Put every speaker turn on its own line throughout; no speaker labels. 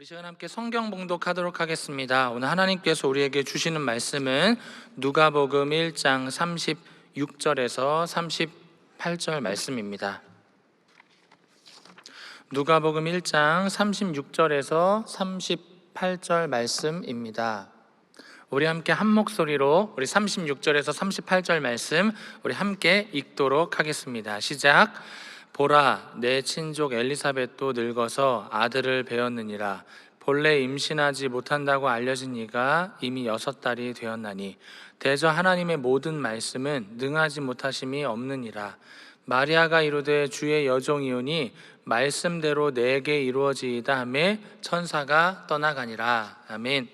우리 시간 함께 성경 봉독하도록 하겠습니다. 오늘 하나님께서 우리에게 주시는 말씀은 누가복음 1장 36절에서 38절 말씀입니다. 누가복음 1장 36절에서 38절 말씀입니다. 우리 함께 한 목소리로 우리 36절에서 38절 말씀 우리 함께 읽도록 하겠습니다. 시작. 보라, 내 친족 엘리사벳도 늙어서 아들을 배었느니라. 본래 임신하지 못한다고 알려진 이가 이미 6달이 되었나니 대저 하나님의 모든 말씀은 능하지 못하심이 없느니라. 마리아가 이르되 주의 여종이오니 말씀대로 내게 이루어지이다 하매 천사가 떠나가니라. 아멘.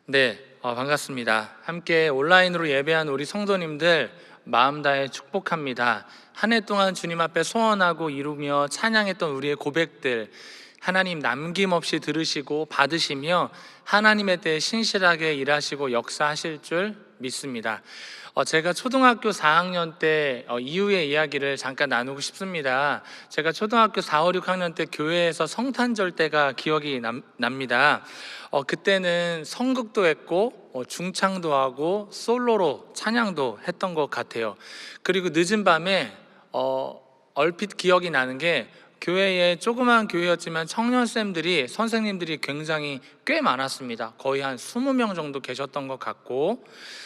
네, 반갑습니다. 함께 온라인으로 예배한 우리 성도님들 마음 다해 축복합니다. 한 해 동안 주님 앞에 소원하고 이루며 찬양했던 우리의 고백들 하나님 남김없이 들으시고 받으시며 하나님의 때에 신실하게 일하시고 역사하실 줄 믿습니다. 제가 초등학교 4학년 때 이후의 이야기를 잠깐 나누고 싶습니다. 제가 초등학교 4, 5, 6학년 때 교회에서 성탄절 때가 기억이 납니다. 그때는 성극도 했고 중창도 하고 솔로로 찬양도 했던 것 같아요. 그리고 늦은 밤에 얼핏 기억이 나는 게 교회에 조그만 교회였지만 청년쌤들이 선생님들이 굉장히 꽤 많았습니다. 거의 한 20명 정도 계셨던 것 같고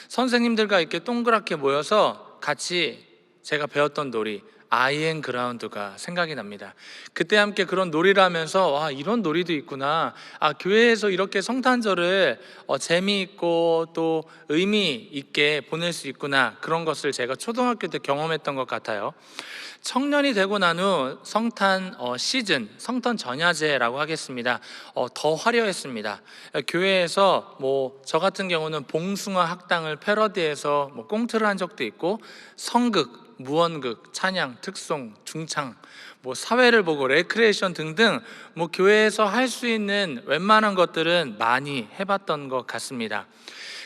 선생님들과 이렇게 동그랗게 모여서 같이 제가 배웠던 놀이 아이앤 그라운드가 생각이 납니다. 그때 함께 그런 놀이를 하면서 와, 이런 놀이도 있구나. 교회에서 이렇게 성탄절을 재미있고 또 의미 있게 보낼 수 있구나. 그런 것을 제가 초등학교 때 경험했던 것 같아요. 청년이 되고 난 후 성탄 시즌, 성탄 전야제라고 하겠습니다. 더 화려했습니다. 교회에서 저 같은 경우는 봉숭아 학당을 패러디해서 꽁트를 한 적도 있고 성극, 무언극, 찬양, 특송, 중창, 사회를 보고 레크레이션 등등 교회에서 할 수 있는 웬만한 것들은 많이 해봤던 것 같습니다.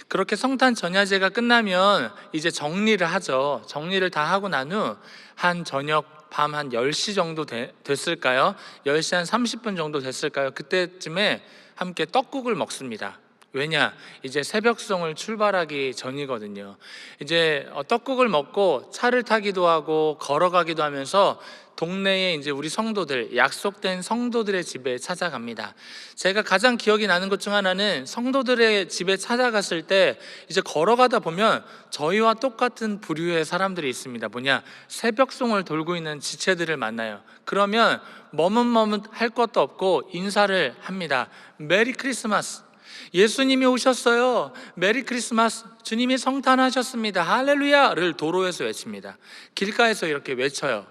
그렇게 성탄 전야제가 끝나면 이제 정리를 하죠. 정리를 다 하고 난 후 한 저녁 밤 한 10시 정도 됐을까요? 10시 한 30분 정도 됐을까요? 그때쯤에 함께 떡국을 먹습니다. 왜냐? 이제 새벽송을 출발하기 전이거든요. 이제 떡국을 먹고 차를 타기도 하고 걸어가기도 하면서 동네에 이제 우리 성도들, 약속된 성도들의 집에 찾아갑니다. 제가 가장 기억이 나는 것 중 하나는 성도들의 집에 찾아갔을 때 이제 걸어가다 보면 저희와 똑같은 부류의 사람들이 있습니다. 새벽송을 돌고 있는 지체들을 만나요. 그러면 머뭇머뭇 할 것도 없고 인사를 합니다. 메리 크리스마스. 예수님이 오셨어요. 메리 크리스마스. 주님이 성탄하셨습니다. 할렐루야를 도로에서 외칩니다. 길가에서 이렇게 외쳐요.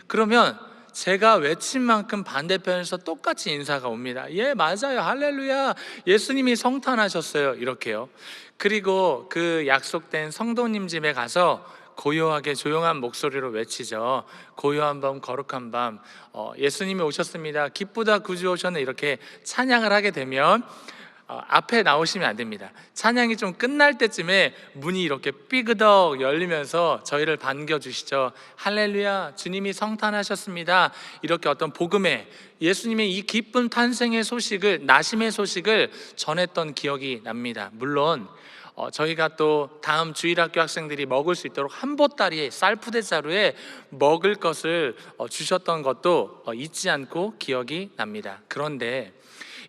그러면 제가 외친 만큼 반대편에서 똑같이 인사가 옵니다. 맞아요. 할렐루야. 예수님이 성탄하셨어요. 이렇게요. 그리고 그 약속된 성도님 집에 가서 고요하게 조용한 목소리로 외치죠. 고요한 밤 거룩한 밤 예수님이 오셨습니다. 기쁘다 구주 오셨네. 이렇게 찬양을 하게 되면 앞에 나오시면 안 됩니다. 찬양이 좀 끝날 때쯤에 문이 이렇게 삐그덕 열리면서 저희를 반겨주시죠. 할렐루야, 주님이 성탄하셨습니다. 이렇게 어떤 복음의 예수님의 이 기쁜 탄생의 소식을, 나심의 소식을 전했던 기억이 납니다. 물론 저희가 또 다음 주일학교 학생들이 먹을 수 있도록 한 보따리 쌀푸대자루에 먹을 것을 주셨던 것도 잊지 않고 기억이 납니다. 그런데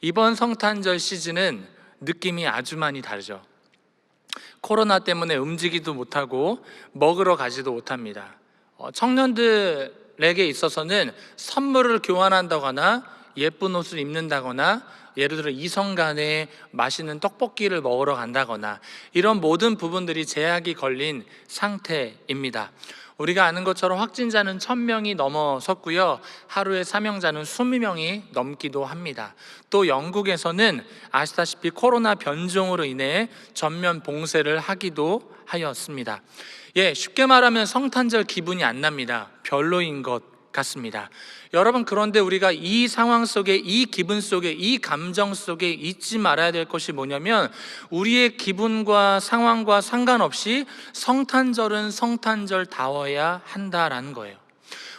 이번 성탄절 시즌은 느낌이 아주 많이 다르죠. 코로나 때문에 움직이도 못하고 먹으러 가지도 못합니다. 청년들에게 있어서는 선물을 교환한다거나 예쁜 옷을 입는다거나 예를 들어 이성 간에 맛있는 떡볶이를 먹으러 간다거나 이런 모든 부분들이 제약이 걸린 상태입니다. 우리가 아는 것처럼 확진자는 1000명이 넘어섰고요. 하루에 사망자는 20명이 넘기도 합니다. 또 영국에서는 아시다시피 코로나 변종으로 인해 전면 봉쇄를 하기도 하였습니다. 쉽게 말하면 성탄절 기분이 안 납니다. 별로인 것 같습니다. 여러분, 그런데 우리가 이 상황 속에, 이 기분 속에, 이 감정 속에 잊지 말아야 될 것이 뭐냐면 우리의 기분과 상황과 상관없이 성탄절은 성탄절다워야 한다라는 거예요.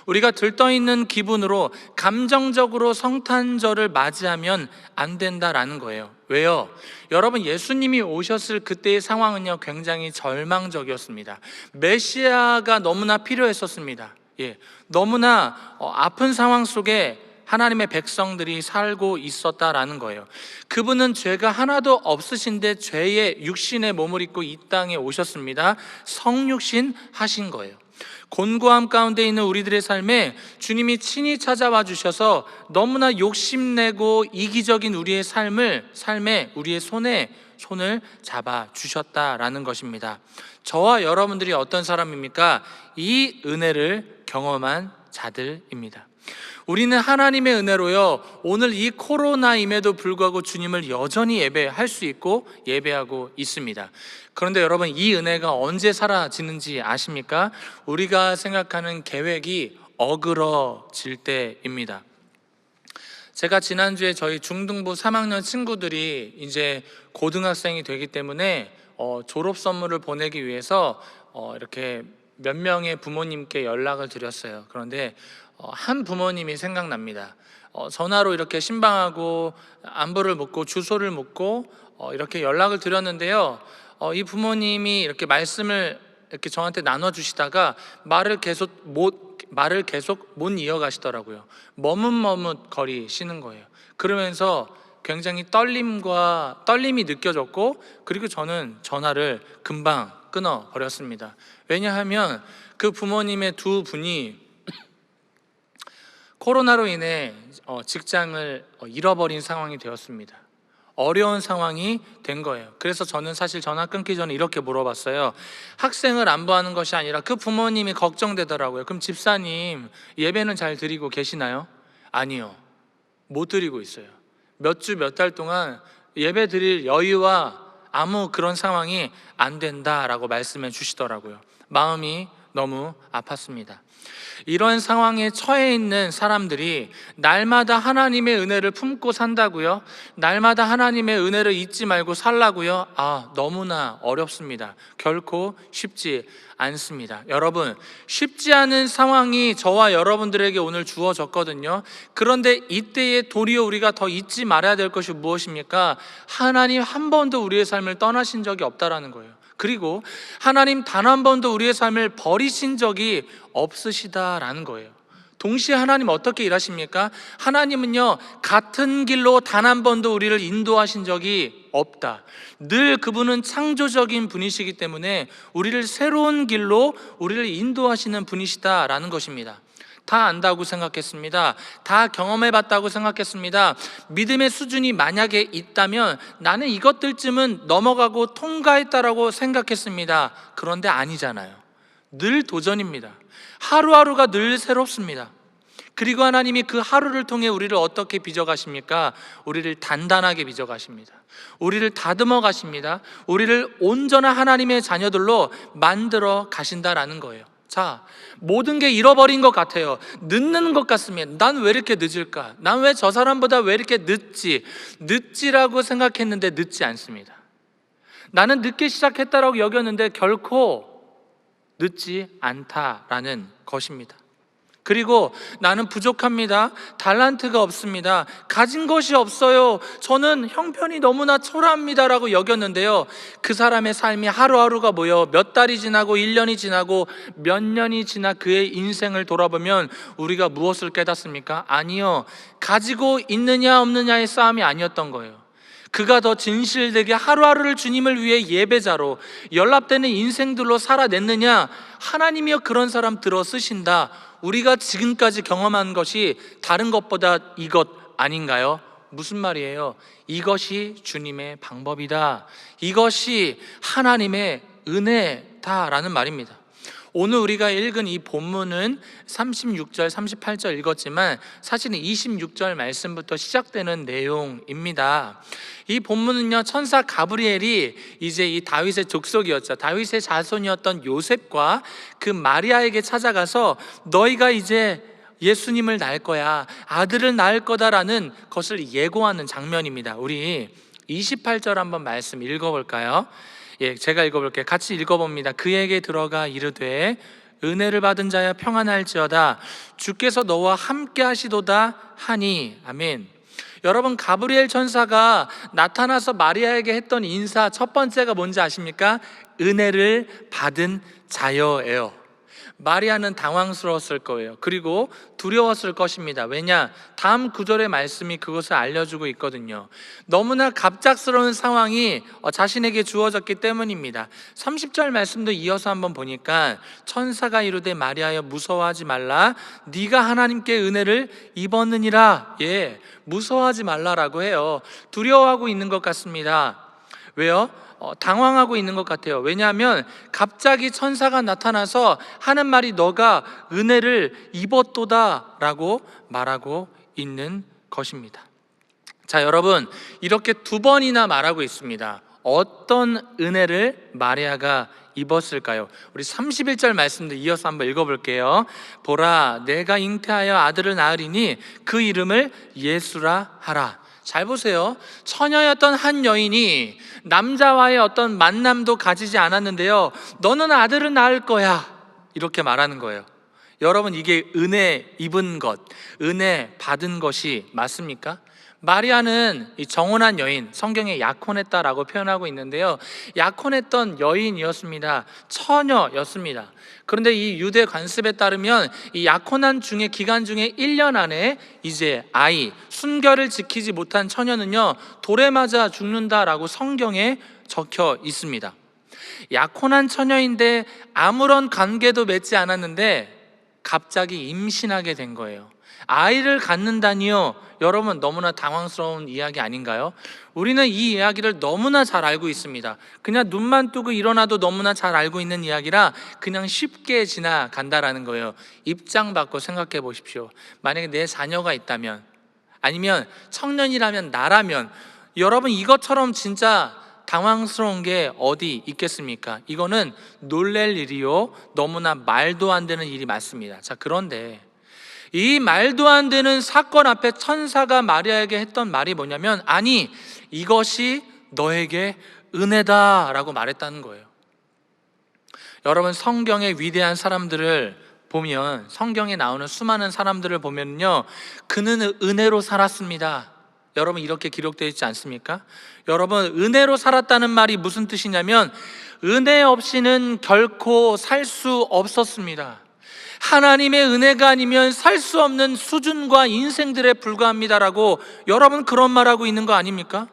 우리가 들떠있는 기분으로 감정적으로 성탄절을 맞이하면 안 된다라는 거예요. 왜요? 여러분, 예수님이 오셨을 그때의 상황은요, 굉장히 절망적이었습니다. 메시아가 너무나 필요했었습니다. 너무나 아픈 상황 속에 하나님의 백성들이 살고 있었다라는 거예요. 그분은 죄가 하나도 없으신데 죄의 육신의 몸을 입고 이 땅에 오셨습니다. 성육신 하신 거예요. 곤고함 가운데 있는 우리들의 삶에 주님이 친히 찾아와 주셔서 너무나 욕심내고 이기적인 우리의 삶에 우리의 손을 잡아 주셨다라는 것입니다. 저와 여러분들이 어떤 사람입니까? 이 은혜를 경험한 자들입니다. 우리는 하나님의 은혜로요, 오늘 이 코로나임에도 불구하고 주님을 여전히 예배할 수 있고 예배하고 있습니다. 그런데 여러분, 이 은혜가 언제 사라지는지 아십니까? 우리가 생각하는 계획이 어그러질 때입니다. 제가 지난주에 저희 중등부 3학년 친구들이 이제 고등학생이 되기 때문에 졸업 선물을 보내기 위해서 이렇게 몇 명의 부모님께 연락을 드렸어요. 그런데 한 부모님이 생각납니다. 전화로 이렇게 신방하고 안부를 묻고 주소를 묻고 이렇게 연락을 드렸는데요, 이 부모님이 이렇게 말씀을 이렇게 저한테 나눠주시다가 말을 계속 못 이어가시더라고요. 머뭇거리시는 거예요. 그러면서 굉장히 떨림이 느껴졌고, 그리고 저는 전화를 금방 끊어버렸습니다. 왜냐하면 그 부모님의 두 분이 코로나로 인해 직장을 잃어버린 상황이 되었습니다. 어려운 상황이 된 거예요. 그래서 저는 사실 전화 끊기 전에 이렇게 물어봤어요. 학생을 안부하는 것이 아니라 그 부모님이 걱정되더라고요. 그럼 집사님, 예배는 잘 드리고 계시나요? 아니요, 못 드리고 있어요. 몇 주 몇 달 동안 예배 드릴 여유와 아무 그런 상황이 안 된다라고 말씀해 주시더라고요. 마음이 너무 아팠습니다. 이런 상황에 처해 있는 사람들이 날마다 하나님의 은혜를 품고 산다고요? 날마다 하나님의 은혜를 잊지 말고 살라고요? 너무나 어렵습니다. 결코 쉽지 않습니다. 여러분, 쉽지 않은 상황이 저와 여러분들에게 오늘 주어졌거든요. 그런데 이때에 도리어 우리가 더 잊지 말아야 될 것이 무엇입니까? 하나님 한 번도 우리의 삶을 떠나신 적이 없다라는 거예요. 그리고 하나님 단 한 번도 우리의 삶을 버리신 적이 없으시다라는 거예요. 동시에 하나님 어떻게 일하십니까? 하나님은요, 같은 길로 단 한 번도 우리를 인도하신 적이 없다. 늘 그분은 창조적인 분이시기 때문에 우리를 새로운 길로 우리를 인도하시는 분이시다라는 것입니다. 다 안다고 생각했습니다. 다 경험해봤다고 생각했습니다. 믿음의 수준이 만약에 있다면 나는 이것들쯤은 넘어가고 통과했다라고 생각했습니다. 그런데 아니잖아요. 늘 도전입니다. 하루하루가 늘 새롭습니다. 그리고 하나님이 그 하루를 통해 우리를 어떻게 빚어가십니까? 우리를 단단하게 빚어가십니다. 우리를 다듬어 가십니다. 우리를 온전한 하나님의 자녀들로 만들어 가신다라는 거예요. 자, 모든 게 잃어버린 것 같아요. 늦는 것 같으면 난 왜 이렇게 늦을까? 난 왜 저 사람보다 왜 이렇게 늦지라고 생각했는데 늦지 않습니다. 나는 늦게 시작했다라고 여겼는데 결코 늦지 않다라는 것입니다. 그리고 나는 부족합니다. 달란트가 없습니다. 가진 것이 없어요. 저는 형편이 너무나 초라합니다라고 여겼는데요, 그 사람의 삶이 하루하루가 뭐예요? 몇 달이 지나고 1년이 지나고 몇 년이 지나 그의 인생을 돌아보면 우리가 무엇을 깨닫습니까? 아니요, 가지고 있느냐 없느냐의 싸움이 아니었던 거예요. 그가 더 진실되게 하루하루를 주님을 위해 예배자로 연합되는 인생들로 살아냈느냐? 하나님이여 그런 사람 들어 쓰신다. 우리가 지금까지 경험한 것이 다른 것보다 이것 아닌가요? 무슨 말이에요? 이것이 주님의 방법이다. 이것이 하나님의 은혜다라는 말입니다. 오늘 우리가 읽은 이 본문은 36절, 38절 읽었지만 사실은 26절 말씀부터 시작되는 내용입니다. 이 본문은요, 천사 가브리엘이 이제 이 다윗의 족속이었죠. 다윗의 자손이었던 요셉과 그 마리아에게 찾아가서 너희가 이제 예수님을 낳을 거야, 아들을 낳을 거다라는 것을 예고하는 장면입니다. 우리 28절 한번 말씀 읽어볼까요? 제가 읽어볼게요. 같이 읽어봅니다. 그에게 들어가 이르되 은혜를 받은 자여 평안할지어다. 주께서 너와 함께 하시도다 하니. 아멘. 여러분, 가브리엘 천사가 나타나서 마리아에게 했던 인사 첫 번째가 뭔지 아십니까? 은혜를 받은 자여예요. 마리아는 당황스러웠을 거예요. 그리고 두려웠을 것입니다. 왜냐? 다음 구절의 말씀이 그것을 알려주고 있거든요. 너무나 갑작스러운 상황이 자신에게 주어졌기 때문입니다. 30절 말씀도 이어서 한번 보니까 천사가 이르되 마리아여 무서워하지 말라. 네가 하나님께 은혜를 입었느니라. 예, 무서워하지 말라라고 해요. 두려워하고 있는 것 같습니다. 왜요? 당황하고 있는 것 같아요. 왜냐하면 갑자기 천사가 나타나서 하는 말이 너가 은혜를 입었도다 라고 말하고 있는 것입니다. 자, 여러분, 이렇게 두 번이나 말하고 있습니다. 어떤 은혜를 마리아가 입었을까요? 우리 31절 말씀도 이어서 한번 읽어볼게요. 보라, 내가 잉태하여 아들을 낳으리니 그 이름을 예수라 하라. 잘 보세요. 처녀였던 한 여인이 남자와의 어떤 만남도 가지지 않았는데요, 너는 아들을 낳을 거야, 이렇게 말하는 거예요. 여러분, 이게 은혜 입은 것, 은혜 받은 것이 맞습니까? 마리아는 이 정혼한 여인, 성경에 약혼했다라고 표현하고 있는데요, 약혼했던 여인이었습니다. 처녀였습니다. 그런데 이 유대 관습에 따르면 이 약혼한 기간 중에 1년 안에 이제 순결을 지키지 못한 처녀는요, 돌에 맞아 죽는다라고 성경에 적혀 있습니다. 약혼한 처녀인데 아무런 관계도 맺지 않았는데 갑자기 임신하게 된 거예요. 아이를 갖는다니요. 여러분, 너무나 당황스러운 이야기 아닌가요? 우리는 이 이야기를 너무나 잘 알고 있습니다. 그냥 눈만 뜨고 일어나도 너무나 잘 알고 있는 이야기라 그냥 쉽게 지나간다라는 거예요. 입장 바꿔 생각해 보십시오. 만약에 내 자녀가 있다면, 아니면 청년이라면, 나라면, 여러분, 이것처럼 진짜 당황스러운 게 어디 있겠습니까? 이거는 놀랄 일이요, 너무나 말도 안 되는 일이 맞습니다. 자, 그런데 이 말도 안 되는 사건 앞에 천사가 마리아에게 했던 말이 뭐냐면, 아니, 이것이 너에게 은혜다라고 말했다는 거예요. 여러분, 성경의 위대한 사람들을 보면, 성경에 나오는 수많은 사람들을 보면요, 그는 은혜로 살았습니다. 여러분, 이렇게 기록되어 있지 않습니까? 여러분, 은혜로 살았다는 말이 무슨 뜻이냐면, 은혜 없이는 결코 살 수 없었습니다. 하나님의 은혜가 아니면 살 수 없는 수준과 인생들에 불과합니다라고, 여러분, 그런 말하고 있는 거 아닙니까?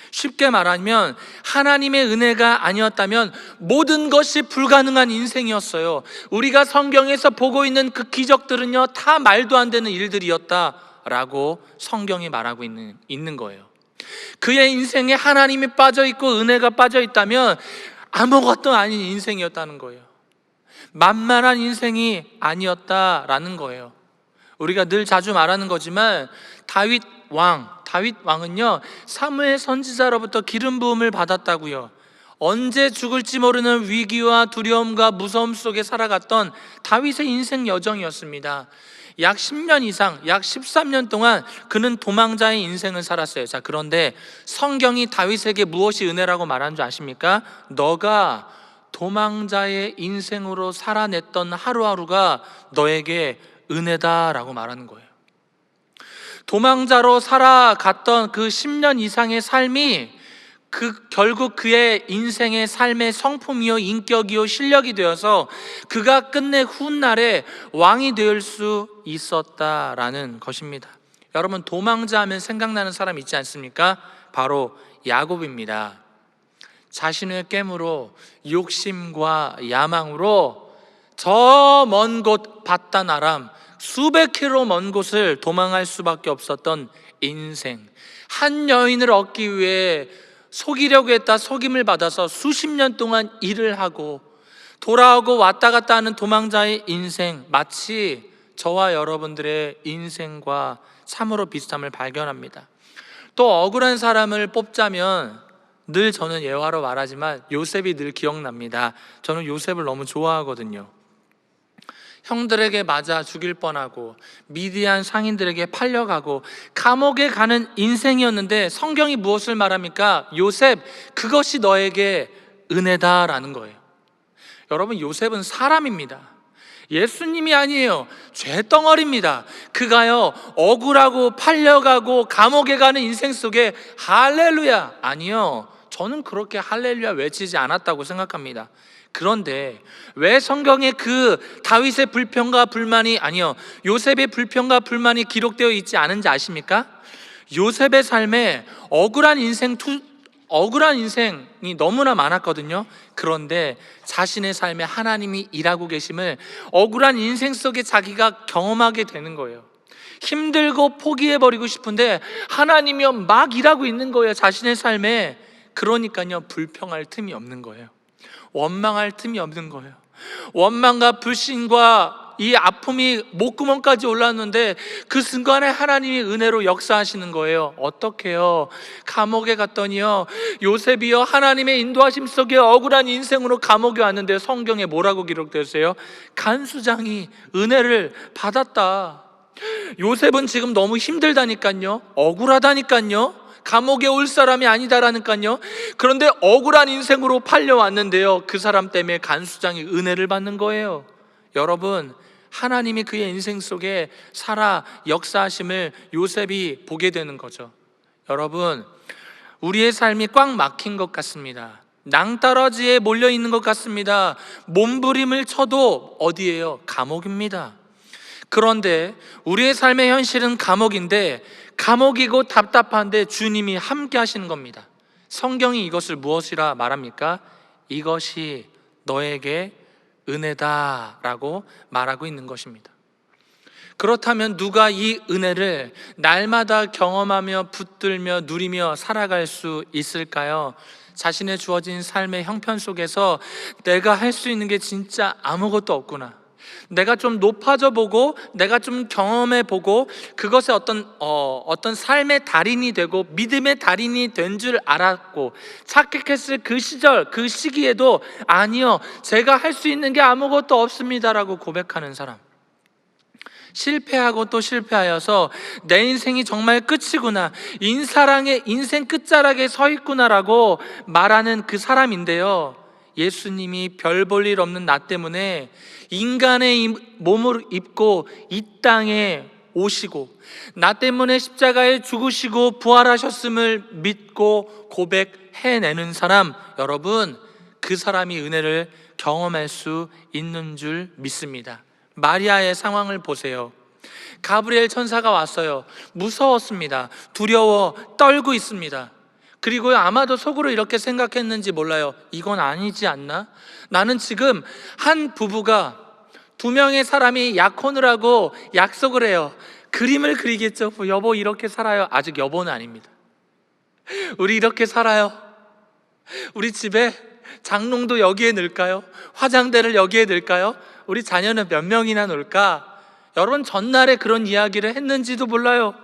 쉽게 말하면 하나님의 은혜가 아니었다면 모든 것이 불가능한 인생이었어요. 우리가 성경에서 보고 있는 그 기적들은요, 다 말도 안 되는 일들이었다라고 성경이 말하고 있는 거예요. 그의 인생에 하나님이 빠져있고 은혜가 빠져있다면 아무것도 아닌 인생이었다는 거예요. 만만한 인생이 아니었다라는 거예요. 우리가 늘 자주 말하는 거지만 다윗 왕은요, 사무엘 선지자로부터 기름 부음을 받았다고요. 언제 죽을지 모르는 위기와 두려움과 무서움 속에 살아갔던 다윗의 인생 여정이었습니다. 약 10년 이상, 약 13년 동안 그는 도망자의 인생을 살았어요. 자, 그런데 성경이 다윗에게 무엇이 은혜라고 말하는 줄 아십니까? 너가 도망자의 인생으로 살아냈던 하루하루가 너에게 은혜다라고 말하는 거예요. 도망자로 살아갔던 그 10년 이상의 삶이 결국 그의 인생의 삶의 성품이요, 인격이요, 실력이 되어서 그가 끝내 훗날에 왕이 될 수 있었다라는 것입니다. 여러분, 도망자 하면 생각나는 사람 있지 않습니까? 바로 야곱입니다. 자신의 깨물어 욕심과 야망으로 저 먼 곳 바단 아람, 수백 킬로 먼 곳을 도망할 수밖에 없었던 인생. 한 여인을 얻기 위해 속이려고 했다 속임을 받아서 수십 년 동안 일을 하고 돌아오고 왔다 갔다 하는 도망자의 인생, 마치 저와 여러분들의 인생과 참으로 비슷함을 발견합니다. 또 억울한 사람을 뽑자면 늘 저는 예화로 말하지만 요셉이 늘 기억납니다. 저는 요셉을 너무 좋아하거든요. 형들에게 맞아 죽일 뻔하고 미디안 상인들에게 팔려가고 감옥에 가는 인생이었는데 성경이 무엇을 말합니까? 요셉, 그것이 너에게 은혜다라는 거예요. 여러분, 요셉은 사람입니다. 예수님이 아니에요. 죄덩어리입니다. 그가요, 억울하고 팔려가고 감옥에 가는 인생 속에 할렐루야, 아니요, 저는 그렇게 할렐루야 외치지 않았다고 생각합니다. 그런데 왜 성경에 그 다윗의 불평과 불만이, 아니요, 요셉의 불평과 불만이 기록되어 있지 않은지 아십니까? 요셉의 삶에 억울한 인생이 너무나 많았거든요. 그런데 자신의 삶에 하나님이 일하고 계심을 억울한 인생 속에 자기가 경험하게 되는 거예요. 힘들고 포기해버리고 싶은데 하나님이요 막 일하고 있는 거예요, 자신의 삶에. 그러니까요, 불평할 틈이 없는 거예요. 원망할 틈이 없는 거예요. 원망과 불신과 이 아픔이 목구멍까지 올랐는데 그 순간에 하나님이 은혜로 역사하시는 거예요. 어떻게요? 감옥에 갔더니요, 요셉이요 하나님의 인도하심 속에 억울한 인생으로 감옥에 왔는데 성경에 뭐라고 기록되어 있어요? 간수장이 은혜를 받았다. 요셉은 지금 너무 힘들다니까요, 억울하다니까요, 감옥에 올 사람이 아니다라니까요. 그런데 억울한 인생으로 팔려왔는데요, 그 사람 때문에 간수장이 은혜를 받는 거예요. 여러분, 하나님이 그의 인생 속에 살아 역사하심을 요셉이 보게 되는 거죠. 여러분, 우리의 삶이 꽉 막힌 것 같습니다. 낭떠러지에 몰려있는 것 같습니다. 몸부림을 쳐도 어디예요? 감옥입니다. 그런데 우리의 삶의 현실은 감옥인데, 감옥이고 답답한데 주님이 함께 하시는 겁니다. 성경이 이것을 무엇이라 말합니까? 이것이 너에게 은혜다라고 말하고 있는 것입니다. 그렇다면 누가 이 은혜를 날마다 경험하며 붙들며 누리며 살아갈 수 있을까요? 자신의 주어진 삶의 형편 속에서 내가 할 수 있는 게 진짜 아무것도 없구나, 내가 좀 높아져 보고 내가 좀 경험해 보고 그것에 어떤 삶의 달인이 되고 믿음의 달인이 된 줄 알았고 착각했을 그 시절, 그 시기에도 아니요, 제가 할 수 있는 게 아무것도 없습니다라고 고백하는 사람, 실패하고 또 실패하여서 내 인생이 정말 끝이구나, 인사랑의 인생 끝자락에 서 있구나라고 말하는 그 사람인데요, 예수님이 별 볼 일 없는 나 때문에 인간의 몸을 입고 이 땅에 오시고 나 때문에 십자가에 죽으시고 부활하셨음을 믿고 고백해내는 사람, 여러분, 그 사람이 은혜를 경험할 수 있는 줄 믿습니다. 마리아의 상황을 보세요. 가브리엘 천사가 왔어요. 무서웠습니다. 두려워 떨고 있습니다. 그리고 아마도 속으로 이렇게 생각했는지 몰라요. 이건 아니지 않나? 나는 지금 한 부부가 두 명의 사람이 약혼을 하고 약속을 해요. 그림을 그리겠죠. 여보 이렇게 살아요. 아직 여보는 아닙니다. 우리 이렇게 살아요. 우리 집에 장롱도 여기에 넣을까요? 화장대를 여기에 넣을까요? 우리 자녀는 몇 명이나 놀까? 여러분, 전날에 그런 이야기를 했는지도 몰라요.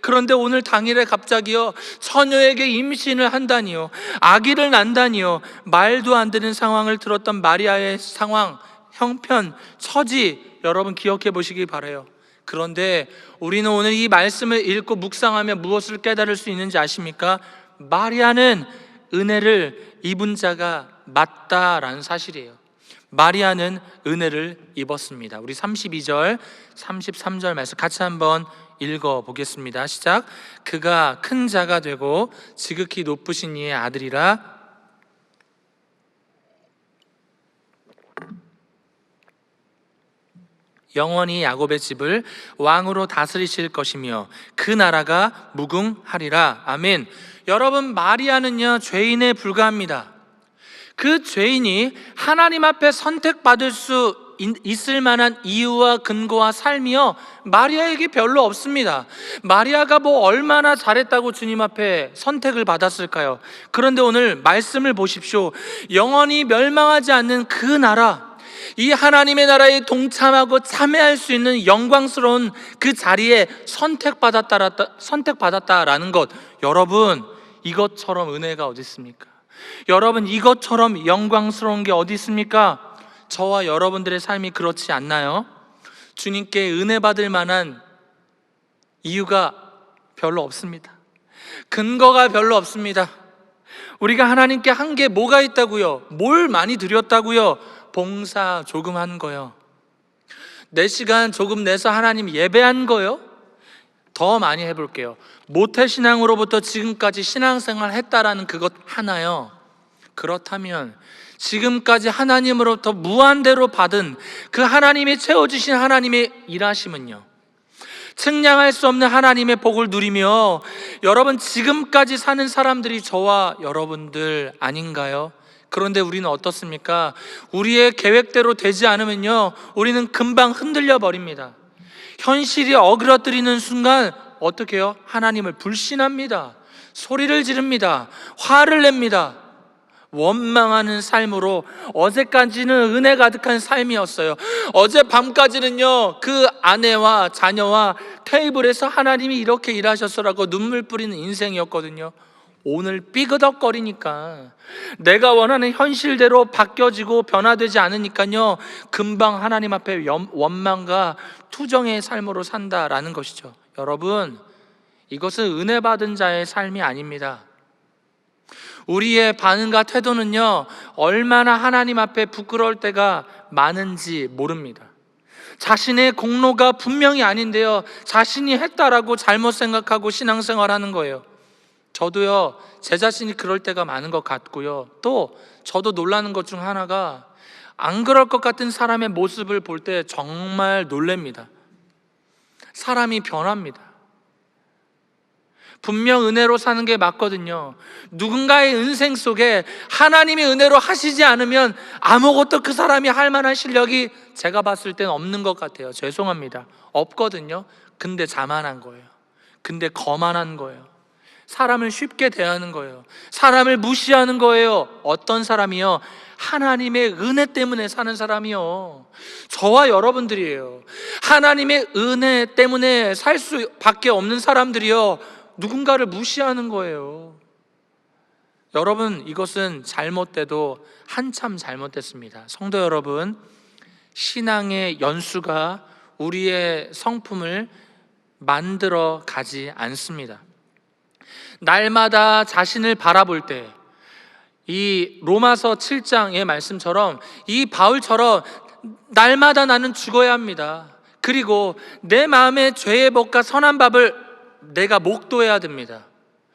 그런데 오늘 당일에 갑자기요, 처녀에게 임신을 한다니요, 아기를 낳다니요, 말도 안 되는 상황을 들었던 마리아의 상황, 형편, 처지, 여러분 기억해 보시기 바라요. 그런데 우리는 오늘 이 말씀을 읽고 묵상하며 무엇을 깨달을 수 있는지 아십니까? 마리아는 은혜를 입은 자가 맞다라는 사실이에요. 마리아는 은혜를 입었습니다. 우리 32절, 33절 말씀 같이 한번 읽어보겠습니다. 시작. 그가 큰 자가 되고 지극히 높으신 이의 아들이라. 영원히 야곱의 집을 왕으로 다스리실 것이며 그 나라가 무궁하리라. 아멘. 여러분, 마리아는요 죄인에 불과합니다. 그 죄인이 하나님 앞에 선택받을 수 있을 만한 이유와 근거와 삶이요 마리아에게 별로 없습니다. 마리아가 뭐 얼마나 잘했다고 주님 앞에 선택을 받았을까요? 그런데 오늘 말씀을 보십시오. 영원히 멸망하지 않는 그 나라, 이 하나님의 나라에 동참하고 참여할 수 있는 영광스러운 그 자리에 선택받았다라는 것, 여러분, 이것처럼 은혜가 어디 있습니까? 여러분, 이것처럼 영광스러운 게 어디 있습니까? 저와 여러분들의 삶이 그렇지 않나요? 주님께 은혜 받을 만한 이유가 별로 없습니다. 근거가 별로 없습니다. 우리가 하나님께 한 게 뭐가 있다고요? 뭘 많이 드렸다고요? 봉사 조금 한 거요? 내 시간 조금 내서 하나님 예배한 거요? 더 많이 해볼게요. 모태신앙으로부터 지금까지 신앙생활 했다라는 그것 하나요? 그렇다면 지금까지 하나님으로부터 무한대로 받은 그 하나님이 채워주신 하나님의 일하심은요, 측량할 수 없는 하나님의 복을 누리며 여러분 지금까지 사는 사람들이 저와 여러분들 아닌가요? 그런데 우리는 어떻습니까? 우리의 계획대로 되지 않으면요, 우리는 금방 흔들려 버립니다. 현실이 어그러뜨리는 순간 어떻게 해요? 하나님을 불신합니다. 소리를 지릅니다. 화를 냅니다. 원망하는 삶으로, 어제까지는 은혜 가득한 삶이었어요. 어젯밤까지는요, 그 아내와 자녀와 테이블에서 하나님이 이렇게 일하셨어라고 눈물 뿌리는 인생이었거든요. 오늘 삐그덕거리니까, 내가 원하는 현실대로 바뀌어지고 변화되지 않으니까요, 금방 하나님 앞에 원망과 투정의 삶으로 산다라는 것이죠. 여러분, 이것은 은혜 받은 자의 삶이 아닙니다. 우리의 반응과 태도는요, 얼마나 하나님 앞에 부끄러울 때가 많은지 모릅니다. 자신의 공로가 분명히 아닌데요, 자신이 했다라고 잘못 생각하고 신앙생활하는 거예요. 저도요, 제 자신이 그럴 때가 많은 것 같고요, 또 저도 놀라는 것 중 하나가, 안 그럴 것 같은 사람의 모습을 볼 때 정말 놀랍니다. 사람이 변합니다. 분명 은혜로 사는 게 맞거든요. 누군가의 인생 속에 하나님이 은혜로 하시지 않으면 아무것도 그 사람이 할 만한 실력이 제가 봤을 땐 없는 것 같아요. 죄송합니다. 없거든요. 근데 자만한 거예요. 근데 거만한 거예요. 사람을 쉽게 대하는 거예요. 사람을 무시하는 거예요. 어떤 사람이요? 하나님의 은혜 때문에 사는 사람이요, 저와 여러분들이에요. 하나님의 은혜 때문에 살 수밖에 없는 사람들이요, 누군가를 무시하는 거예요. 여러분, 이것은 잘못돼도 한참 잘못됐습니다. 성도 여러분, 신앙의 연수가 우리의 성품을 만들어 가지 않습니다. 날마다 자신을 바라볼 때, 이 로마서 7장의 말씀처럼, 이 바울처럼 날마다 나는 죽어야 합니다. 그리고 내 마음의 죄의 법과 선한 법을 내가 목도해야 됩니다.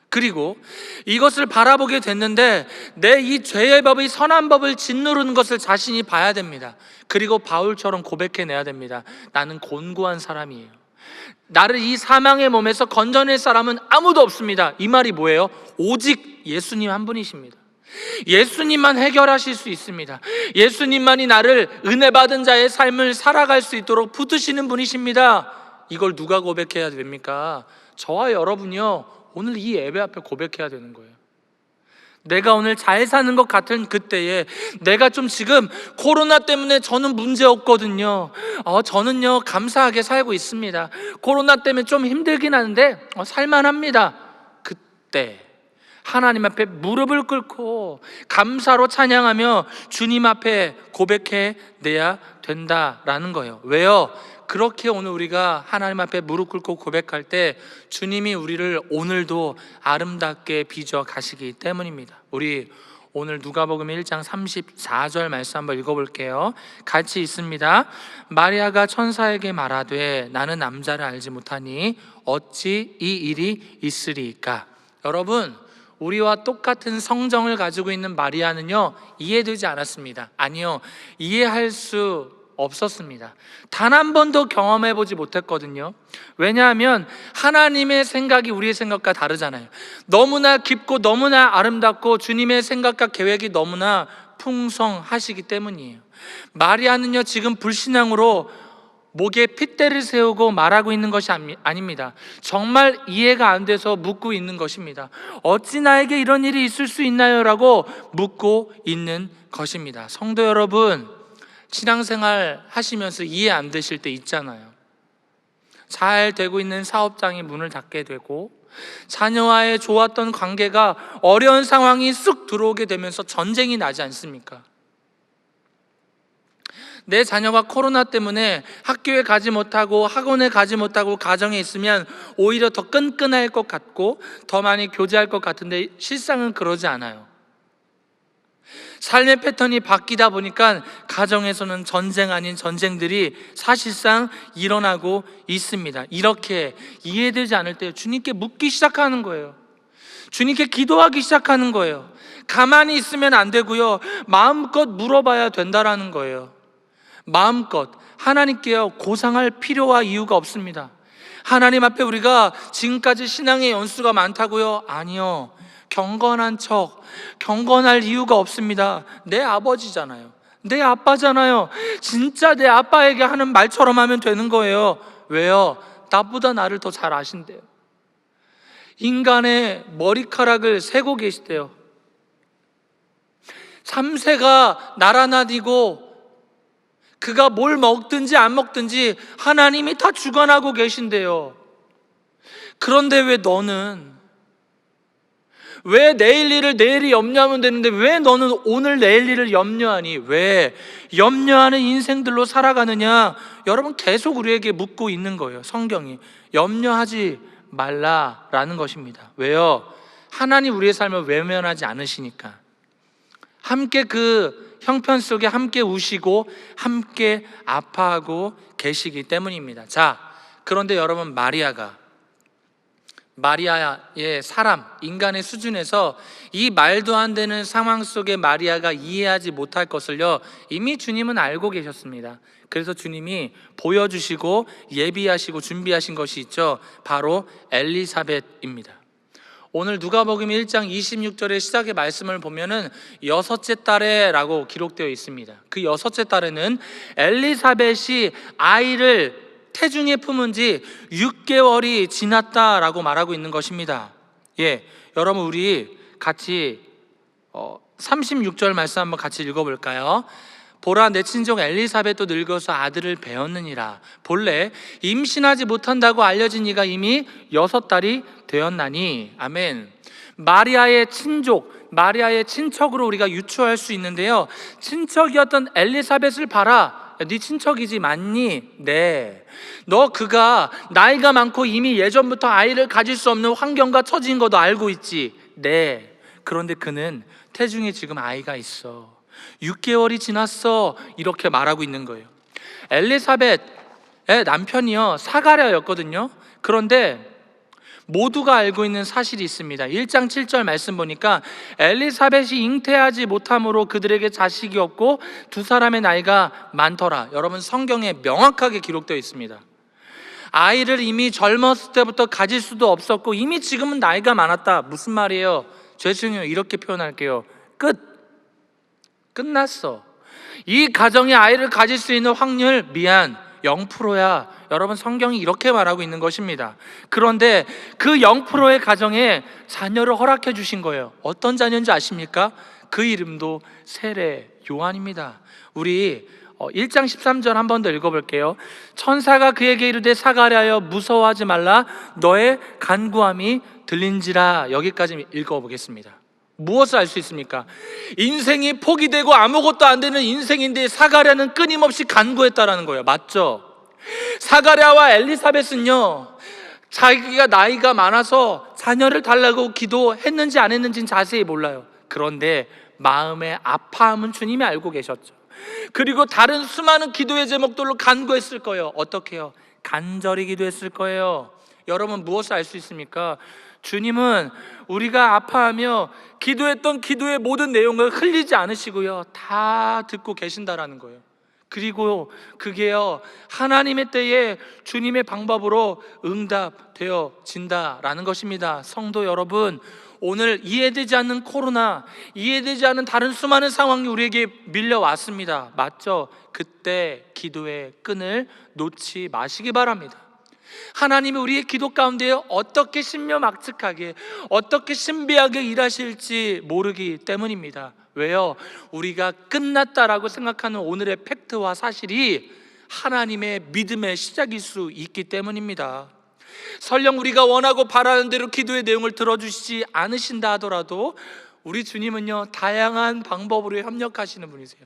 그리고 이것을 바라보게 됐는데 내 이 죄의 법의 선한 법을 짓누르는 것을 자신이 봐야 됩니다. 그리고 바울처럼 고백해내야 됩니다. 나는 곤고한 사람이에요. 나를 이 사망의 몸에서 건져낼 사람은 아무도 없습니다. 이 말이 뭐예요? 오직 예수님 한 분이십니다. 예수님만 해결하실 수 있습니다. 예수님만이 나를 은혜 받은 자의 삶을 살아갈 수 있도록 붙드시는 분이십니다. 이걸 누가 고백해야 됩니까? 저와 여러분이요, 오늘 이 예배 앞에 고백해야 되는 거예요. 내가 오늘 잘 사는 것 같은 그때에, 내가 좀 지금 코로나 때문에 저는 문제 없거든요. 저는요 감사하게 살고 있습니다. 코로나 때문에 좀 힘들긴 하는데 살만합니다. 그때 하나님 앞에 무릎을 꿇고 감사로 찬양하며 주님 앞에 고백해 내야 된다라는 거예요. 왜요? 그렇게 오늘 우리가 하나님 앞에 무릎 꿇고 고백할 때 주님이 우리를 오늘도 아름답게 빚어 가시기 때문입니다. 우리 오늘 누가복음 1장 34절 말씀 한번 읽어볼게요. 같이 있습니다. 마리아가 천사에게 말하되 나는 남자를 알지 못하니 어찌 이 일이 있으리이까. 여러분, 우리와 똑같은 성정을 가지고 있는 마리아는요, 이해되지 않았습니다. 아니요, 이해할 수 없었습니다. 단 한 번도 경험해보지 못했거든요. 왜냐하면 하나님의 생각이 우리의 생각과 다르잖아요. 너무나 깊고 너무나 아름답고 주님의 생각과 계획이 너무나 풍성하시기 때문이에요. 마리아는요, 지금 불신앙으로 목에 핏대를 세우고 말하고 있는 것이 아닙니다. 정말 이해가 안 돼서 묻고 있는 것입니다. 어찌 나에게 이런 일이 있을 수 있나요? 라고 묻고 있는 것입니다. 성도 여러분, 신앙생활 하시면서 이해 안 되실 때 있잖아요. 잘 되고 있는 사업장이 문을 닫게 되고 자녀와의 좋았던 관계가 어려운 상황이 쑥 들어오게 되면서 전쟁이 나지 않습니까? 내 자녀가 코로나 때문에 학교에 가지 못하고 학원에 가지 못하고 가정에 있으면 오히려 더 끈끈할 것 같고 더 많이 교제할 것 같은데 실상은 그러지 않아요. 삶의 패턴이 바뀌다 보니까 가정에서는 전쟁 아닌 전쟁들이 사실상 일어나고 있습니다. 이렇게 이해되지 않을 때 주님께 묻기 시작하는 거예요. 주님께 기도하기 시작하는 거예요. 가만히 있으면 안 되고요, 마음껏 물어봐야 된다라는 거예요. 마음껏 하나님께요 고상할 필요와 이유가 없습니다. 하나님 앞에 우리가 지금까지 신앙의 연수가 많다고요? 아니요. 경건한 척, 경건할 이유가 없습니다. 내 아버지잖아요. 내 아빠잖아요. 진짜 내 아빠에게 하는 말처럼 하면 되는 거예요. 왜요? 나보다 나를 더 잘 아신대요. 인간의 머리카락을 세고 계시대요. 참새가 날아다니고 그가 뭘 먹든지 안 먹든지 하나님이 다 주관하고 계신대요. 그런데 왜 너는, 왜 내일 일을 내일이 염려하면 되는데 왜 너는 오늘 내일 일을 염려하니? 왜 염려하는 인생들로 살아가느냐? 여러분, 계속 우리에게 묻고 있는 거예요. 성경이 염려하지 말라라는 것입니다. 왜요? 하나님 우리의 삶을 외면하지 않으시니까. 함께 그 형편 속에 함께 우시고 함께 아파하고 계시기 때문입니다. 자, 그런데 여러분, 마리아의 사람, 인간의 수준에서 이 말도 안 되는 상황 속에 마리아가 이해하지 못할 것을요 이미 주님은 알고 계셨습니다. 그래서 주님이 보여주시고 예비하시고 준비하신 것이 있죠. 바로 엘리사벳입니다. 오늘 누가복음 1장 26절의 시작의 말씀을 보면은 여섯째 달에라고 기록되어 있습니다. 그 여섯째 달에는 엘리사벳이 아이를 태중에 품은 지 6개월이 지났다라고 말하고 있는 것입니다. 여러분, 우리 같이 36절 말씀 한번 같이 읽어볼까요? 보라, 내 친정 엘리사벳도 늙어서 아들을 배었느니라. 본래 임신하지 못한다고 알려진 이가 이미 6달이 되었나니. 아멘. 마리아의 친족, 마리아의 친척으로 우리가 유추할 수 있는데요, 친척이었던 엘리사벳을 봐라. 네 친척이지 맞니? 네. 너 그가 나이가 많고 이미 예전부터 아이를 가질 수 없는 환경과 처지인 것도 알고 있지? 네. 그런데 그는 태중에 지금 아이가 있어. 6개월이 지났어. 이렇게 말하고 있는 거예요. 엘리사벳의 남편이요 사가랴였거든요. 그런데 모두가 알고 있는 사실이 있습니다. 1장 7절 말씀 보니까 엘리사벳이 잉태하지 못함으로 그들에게 자식이 없고 두 사람의 나이가 많더라. 여러분, 성경에 명확하게 기록되어 있습니다. 아이를 이미 젊었을 때부터 가질 수도 없었고 이미 지금은 나이가 많았다. 무슨 말이에요? 죄송해요, 이렇게 표현할게요. 끝났어. 이 가정이 아이를 가질 수 있는 확률 0%야. 여러분, 성경이 이렇게 말하고 있는 것입니다. 그런데 그 0%의 가정에 자녀를 허락해 주신 거예요. 어떤 자녀인지 아십니까? 그 이름도 세례 요한입니다. 우리 1장 13절 한 번 더 읽어볼게요. 천사가 그에게 이르되 사가랴여 무서워하지 말라, 너의 간구함이 들린지라. 여기까지 읽어보겠습니다. 무엇을 알 수 있습니까? 인생이 포기되고 아무것도 안 되는 인생인데 사가랴는 끊임없이 간구했다라는 거예요. 맞죠? 사가랴와 엘리사벳은요, 자기가 나이가 많아서 자녀를 달라고 기도했는지 안 했는지는 자세히 몰라요. 그런데 마음의 아파함은 주님이 알고 계셨죠. 그리고 다른 수많은 기도의 제목들로 간구했을 거예요. 어떻게 해요? 간절히 기도했을 거예요. 여러분, 무엇을 알 수 있습니까? 주님은 우리가 아파하며 기도했던 기도의 모든 내용을 흘리지 않으시고요, 다 듣고 계신다라는 거예요. 그리고 그게요, 하나님의 때에 주님의 방법으로 응답되어진다라는 것입니다. 성도 여러분, 오늘 이해되지 않는 코로나, 이해되지 않는 다른 수많은 상황이 우리에게 밀려왔습니다. 맞죠? 그때 기도의 끈을 놓지 마시기 바랍니다. 하나님이 우리의 기도 가운데 어떻게 신묘막측하게, 어떻게 신비하게 일하실지 모르기 때문입니다. 왜요? 우리가 끝났다라고 생각하는 오늘의 팩트와 사실이 하나님의 믿음의 시작일 수 있기 때문입니다. 설령 우리가 원하고 바라는 대로 기도의 내용을 들어주시지 않으신다 하더라도 우리 주님은요, 다양한 방법으로 협력하시는 분이세요.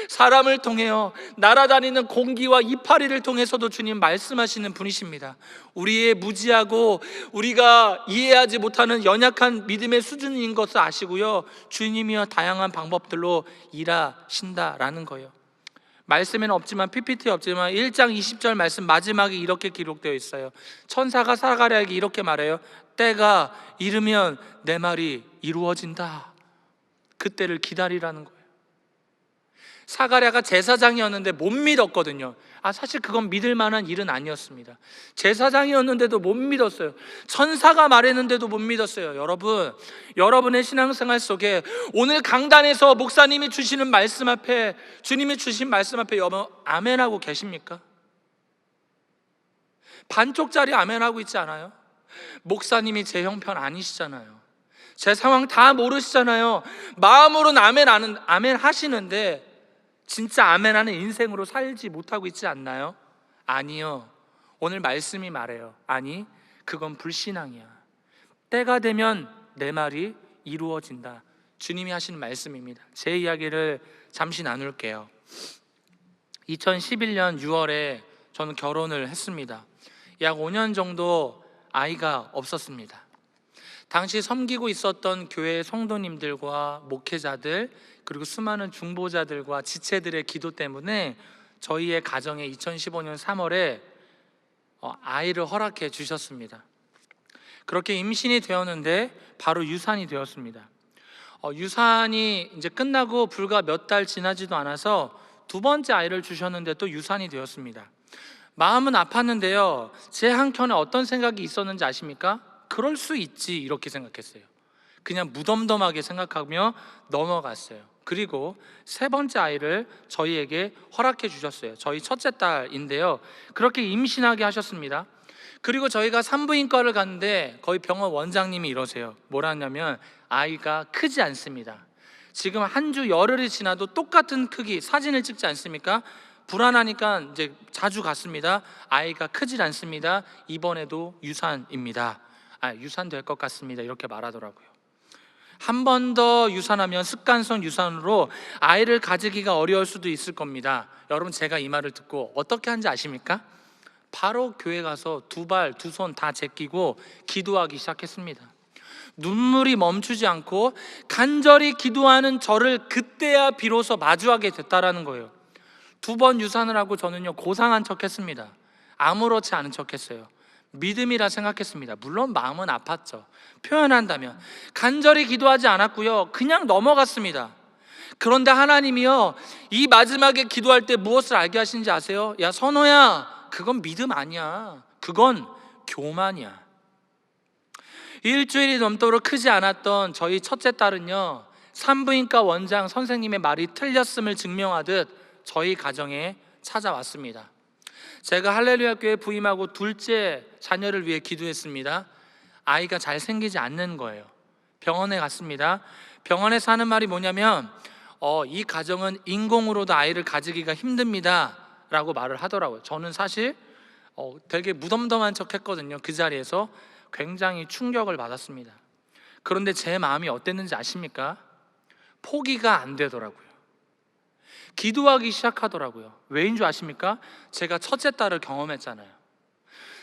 사람을 통해요, 날아다니는 공기와 이파리를 통해서도 주님 말씀하시는 분이십니다. 우리의 무지하고 우리가 이해하지 못하는 연약한 믿음의 수준인 것을 아시고요, 주님이요 다양한 방법들로 일하신다라는 거예요. 말씀에는 없지만, PPT에 없지만 1장 20절 말씀 마지막에 이렇게 기록되어 있어요. 천사가 사가랴에게 이렇게 말해요. 때가 이르면 내 말이 이루어진다. 그때를 기다리라는 거예요. 사가랴가 제사장이었는데 못 믿었거든요. 사실 그건 믿을 만한 일은 아니었습니다. 제사장이었는데도 못 믿었어요. 천사가 말했는데도 못 믿었어요. 여러분, 여러분의 신앙생활 속에 오늘 강단에서 목사님이 주시는 말씀 앞에, 주님이 주신 말씀 앞에 여러분 아멘하고 계십니까? 반쪽짜리 아멘하고 있지 않아요? 목사님이 제 형편 아니시잖아요. 제 상황 다 모르시잖아요. 마음으로는 아멘 하시는데 진짜 아멘하는 인생으로 살지 못하고 있지 않나요? 아니요. 오늘 말씀이 말해요. 아니, 그건 불신앙이야. 때가 되면 내 말이 이루어진다. 주님이 하시는 말씀입니다. 제 이야기를 잠시 나눌게요. 2011년 6월에 저는 결혼을 했습니다. 약 5년 정도 아이가 없었습니다. 당시 섬기고 있었던 교회 성도님들과 목회자들, 그리고 수많은 중보자들과 지체들의 기도 때문에 저희의 가정에 2015년 3월에 아이를 허락해 주셨습니다. 그렇게 임신이 되었는데 바로 유산이 되었습니다. 유산이 이제 끝나고 불과 몇 달 지나지도 않아서 두 번째 아이를 주셨는데 또 유산이 되었습니다. 마음은 아팠는데요, 제 한켠에 어떤 생각이 있었는지 아십니까? 그럴 수 있지, 이렇게 생각했어요. 그냥 무덤덤하게 생각하며 넘어갔어요. 그리고 세 번째 아이를 저희에게 허락해 주셨어요. 저희 첫째 딸인데요, 그렇게 임신하게 하셨습니다. 그리고 저희가 산부인과를 갔는데 거기 병원 원장님이 이러세요. 뭐라 하냐면 아이가 크지 않습니다. 지금 한 주 열흘이 지나도 똑같은 크기 사진을 찍지 않습니까? 불안하니까 이제 자주 갔습니다. 아이가 크질 않습니다. 이번에도 유산입니다. 유산될 것 같습니다. 이렇게 말하더라고요. 한 번 더 유산하면 습관성 유산으로 아이를 가지기가 어려울 수도 있을 겁니다. 여러분, 제가 이 말을 듣고 어떻게 한지 아십니까? 바로 교회 가서 두 발, 두 손 다 제끼고 기도하기 시작했습니다. 눈물이 멈추지 않고 간절히 기도하는 저를 그때야 비로소 마주하게 됐다라는 거예요. 두 번 유산을 하고 저는요 고상한 척 했습니다. 아무렇지 않은 척 했어요. 믿음이라 생각했습니다. 물론 마음은 아팠죠. 표현한다면 간절히 기도하지 않았고요, 그냥 넘어갔습니다. 그런데 하나님이요, 이 마지막에 기도할 때 무엇을 알게 하시는지 아세요? 야 선호야, 그건 믿음 아니야. 그건 교만이야. 일주일이 넘도록 크지 않았던 저희 첫째 딸은요, 산부인과 원장 선생님의 말이 틀렸음을 증명하듯 저희 가정에 찾아왔습니다. 제가 할렐루야 교회 부임하고 둘째 자녀를 위해 기도했습니다. 아이가 잘 생기지 않는 거예요. 병원에 갔습니다. 병원에서 하는 말이 뭐냐면 이 가정은 인공으로도 아이를 가지기가 힘듭니다 라고 말을 하더라고요. 저는 사실 되게 무덤덤한 척 했거든요. 그 자리에서 굉장히 충격을 받았습니다. 그런데 제 마음이 어땠는지 아십니까? 포기가 안 되더라고요. 기도하기 시작하더라고요. 왜인 줄 아십니까? 제가 첫째 딸을 경험했잖아요.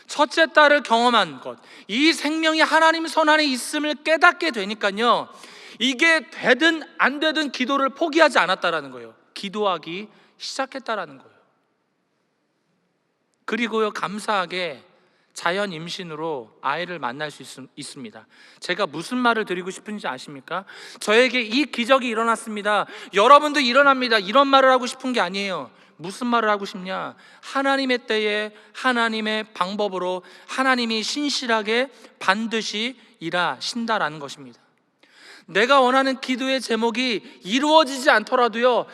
첫째 딸을 경험한 것, 이 생명이 하나님 손 안에 있음을 깨닫게 되니까요, 이게 되든 안 되든 기도를 포기하지 않았다라는 거예요. 기도하기 시작했다라는 거예요. 그리고요, 감사하게 자연 임신으로 아이를 만날 수 있습니다. 제가 무슨 말을 드리고 싶은지 아십니까? 저에게 이 기적이 일어났습니다, 여러분도 일어납니다, 이런 말을 하고 싶은 게 아니에요. 무슨 말을 하고 싶냐? 하나님의 때에 하나님의 방법으로 하나님이 신실하게 반드시 일하신다라는 것입니다. 내가 원하는 기도의 제목이 이루어지지 않더라도요,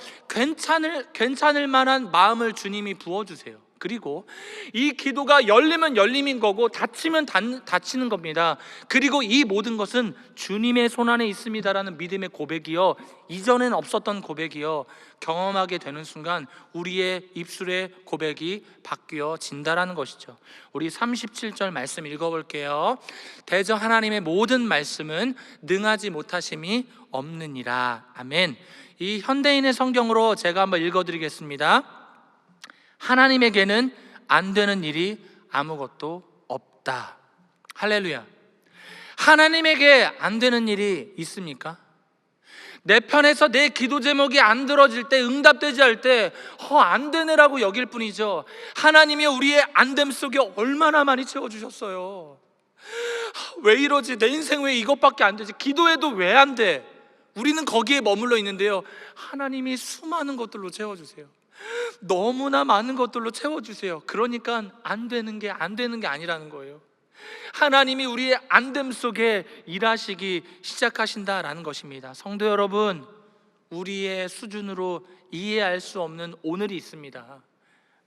괜찮을 만한 마음을 주님이 부어주세요. 그리고 이 기도가 열리면 열림인 거고 닫히면 닫히는 겁니다. 그리고 이 모든 것은 주님의 손안에 있습니다라는 믿음의 고백이요, 이전엔 없었던 고백이요, 경험하게 되는 순간 우리의 입술의 고백이 바뀌어진다라는 것이죠. 우리 37절 말씀 읽어볼게요. 대저 하나님의 모든 말씀은 능하지 못하심이 없느니라. 아멘. 이 현대인의 성경으로 제가 한번 읽어드리겠습니다. 하나님에게는 안 되는 일이 아무것도 없다. 할렐루야. 하나님에게 안 되는 일이 있습니까? 내 편에서 내 기도 제목이 안 들어질 때, 응답되지 않을 때 안 되네라고 여길 뿐이죠. 하나님이 우리의 안됨 속에 얼마나 많이 채워주셨어요. 왜 이러지? 내 인생 왜 이것밖에 안 되지? 기도해도 왜 안 돼? 우리는 거기에 머물러 있는데요, 하나님이 수많은 것들로 채워주세요. 너무나 많은 것들로 채워주세요. 그러니까 안 되는 게 아니라는 거예요. 하나님이 우리의 안됨 속에 일하시기 시작하신다라는 것입니다. 성도 여러분, 우리의 수준으로 이해할 수 없는 오늘이 있습니다.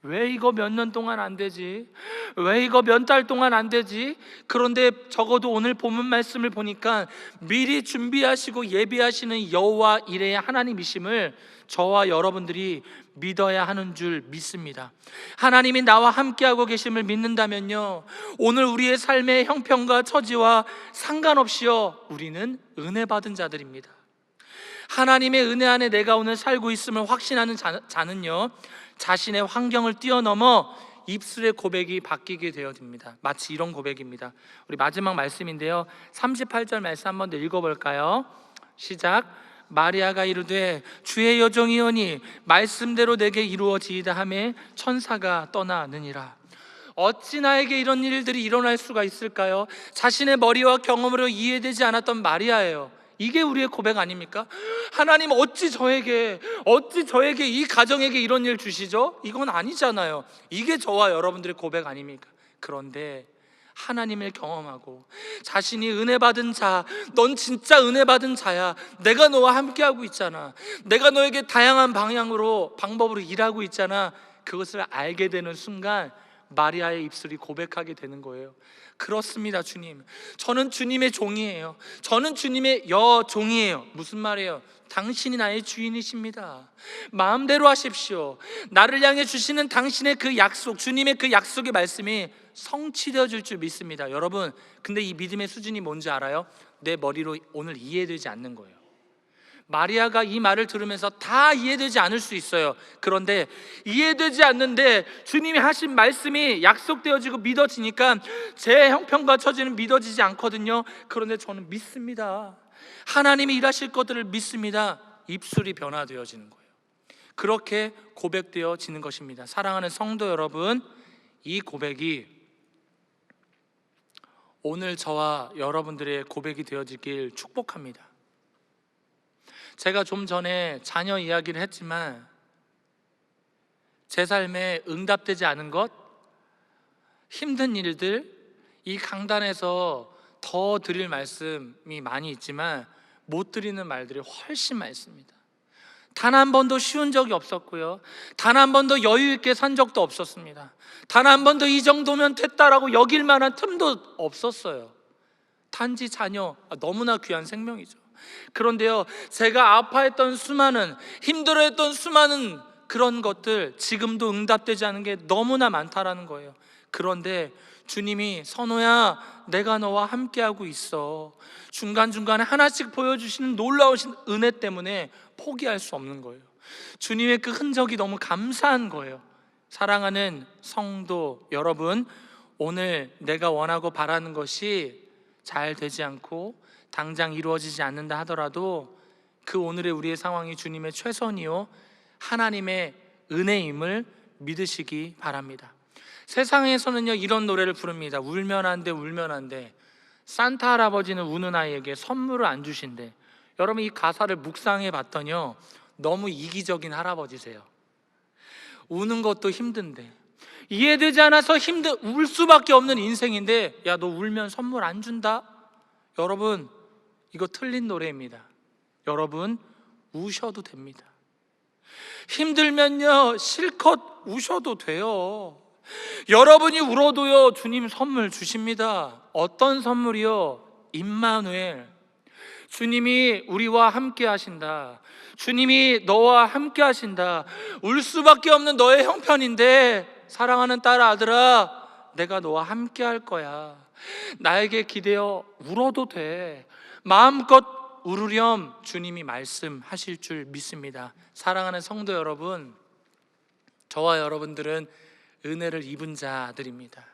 왜 이거 몇 년 동안 안 되지? 왜 이거 몇 달 동안 안 되지? 그런데 적어도 오늘 본문 말씀을 보니까 미리 준비하시고 예비하시는 여호와 이레의 하나님이심을 저와 여러분들이 믿어야 하는 줄 믿습니다. 하나님이 나와 함께하고 계심을 믿는다면요, 오늘 우리의 삶의 형편과 처지와 상관없이요, 우리는 은혜 받은 자들입니다. 하나님의 은혜 안에 내가 오늘 살고 있음을 확신하는 자는요, 자신의 환경을 뛰어넘어 입술의 고백이 바뀌게 되어집니다. 마치 이런 고백입니다. 우리 마지막 말씀인데요, 38절 말씀 한번 더 읽어볼까요? 시작. 마리아가 이르되 주의 여종이오니 말씀대로 내게 이루어지이다 하매 천사가 떠나느니라. 어찌 나에게 이런 일들이 일어날 수가 있을까요? 자신의 머리와 경험으로 이해되지 않았던 마리아예요. 이게 우리의 고백 아닙니까? 하나님, 어찌 저에게 이 가정에게 이런 일 주시죠? 이건 아니잖아요. 이게 저와 여러분들의 고백 아닙니까? 그런데 하나님을 경험하고 자신이 은혜 받은 자, 넌 진짜 은혜 받은 자야, 내가 너와 함께하고 있잖아, 내가 너에게 다양한 방법으로 일하고 있잖아, 그것을 알게 되는 순간 마리아의 입술이 고백하게 되는 거예요. 그렇습니다, 주님. 저는 주님의 종이에요. 저는 주님의 여종이에요. 무슨 말이에요? 당신이 나의 주인이십니다. 마음대로 하십시오. 나를 향해 주시는 당신의 그 약속, 주님의 그 약속의 말씀이 성취되어질 줄 믿습니다. 여러분, 근데 이 믿음의 수준이 뭔지 알아요? 내 머리로 오늘 이해되지 않는 거예요. 마리아가 이 말을 들으면서 다 이해되지 않을 수 있어요. 그런데 이해되지 않는데 주님이 하신 말씀이 약속되어지고 믿어지니까 제 형편과 처지는 믿어지지 않거든요. 그런데 저는 믿습니다. 하나님이 일하실 것들을 믿습니다. 입술이 변화되어지는 거예요. 그렇게 고백되어지는 것입니다. 사랑하는 성도 여러분, 이 고백이 오늘 저와 여러분들의 고백이 되어지길 축복합니다. 제가 좀 전에 자녀 이야기를 했지만 제 삶에 응답되지 않은 것, 힘든 일들, 이 강단에서 더 드릴 말씀이 많이 있지만 못 드리는 말들이 훨씬 많습니다. 단 한 번도 쉬운 적이 없었고요, 단 한 번도 여유 있게 산 적도 없었습니다. 단 한 번도 이 정도면 됐다라고 여길 만한 틈도 없었어요. 단지 자녀, 너무나 귀한 생명이죠. 그런데요, 제가 아파했던 수많은, 힘들어했던 수많은 그런 것들, 지금도 응답되지 않은 게 너무나 많다라는 거예요. 그런데 주님이 선호야, 내가 너와 함께하고 있어, 중간중간에 하나씩 보여주시는 놀라우신 은혜 때문에 포기할 수 없는 거예요. 주님의 그 흔적이 너무 감사한 거예요. 사랑하는 성도 여러분, 오늘 내가 원하고 바라는 것이 잘 되지 않고 당장 이루어지지 않는다 하더라도 그 오늘의 우리의 상황이 주님의 최선이요 하나님의 은혜임을 믿으시기 바랍니다. 세상에서는요, 이런 노래를 부릅니다. 울면 안 돼, 울면 안 돼. 산타 할아버지는 우는 아이에게 선물을 안 주신대. 여러분, 이 가사를 묵상해 봤더니요, 너무 이기적인 할아버지세요. 우는 것도 힘든데, 이해되지 않아서 울 수밖에 없는 인생인데, 야, 너 울면 선물 안 준다? 여러분, 이거 틀린 노래입니다. 여러분, 우셔도 됩니다. 힘들면요, 실컷 우셔도 돼요. 여러분이 울어도요, 주님 선물 주십니다. 어떤 선물이요? 임마누엘. 주님이 우리와 함께 하신다. 주님이 너와 함께 하신다. 울 수밖에 없는 너의 형편인데, 사랑하는 딸, 아들아, 내가 너와 함께 할 거야. 나에게 기대어 울어도 돼. 마음껏 울으렴 주님이 말씀하실 줄 믿습니다. 사랑하는 성도 여러분, 저와 여러분들은 은혜를 입은 자들입니다.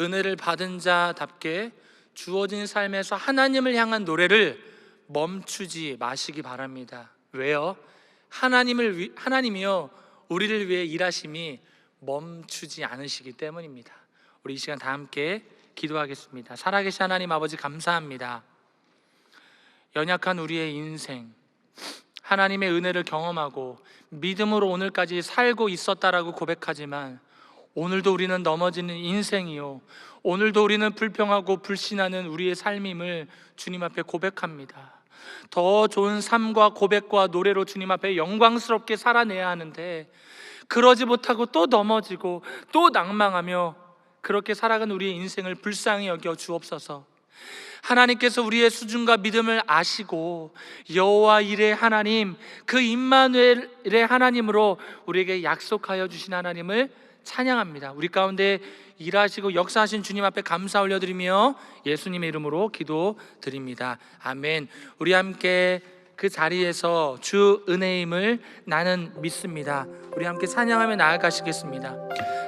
은혜를 받은 자답게 주어진 삶에서 하나님을 향한 노래를 멈추지 마시기 바랍니다. 왜요? 하나님이요, 우리를 위해 일하심이 멈추지 않으시기 때문입니다. 우리 이 시간 다 함께 기도하겠습니다. 살아계신 하나님 아버지, 감사합니다. 연약한 우리의 인생, 하나님의 은혜를 경험하고 믿음으로 오늘까지 살고 있었다라고 고백하지만, 오늘도 우리는 넘어지는 인생이요, 오늘도 우리는 불평하고 불신하는 우리의 삶임을 주님 앞에 고백합니다. 더 좋은 삶과 고백과 노래로 주님 앞에 영광스럽게 살아내야 하는데, 그러지 못하고 또 넘어지고 또 낭망하며 그렇게 살아간 우리의 인생을 불쌍히 여겨 주옵소서. 하나님께서 우리의 수준과 믿음을 아시고 여호와 일의 하나님, 그 임마누엘의 하나님으로 우리에게 약속하여 주신 하나님을 찬양합니다. 우리 가운데 일하시고 역사하신 주님 앞에 감사 올려드리며 예수님의 이름으로 기도드립니다. 아멘. 우리 함께 그 자리에서 주 은혜임을 나는 믿습니다. 우리 함께 찬양하며 나아가시겠습니다.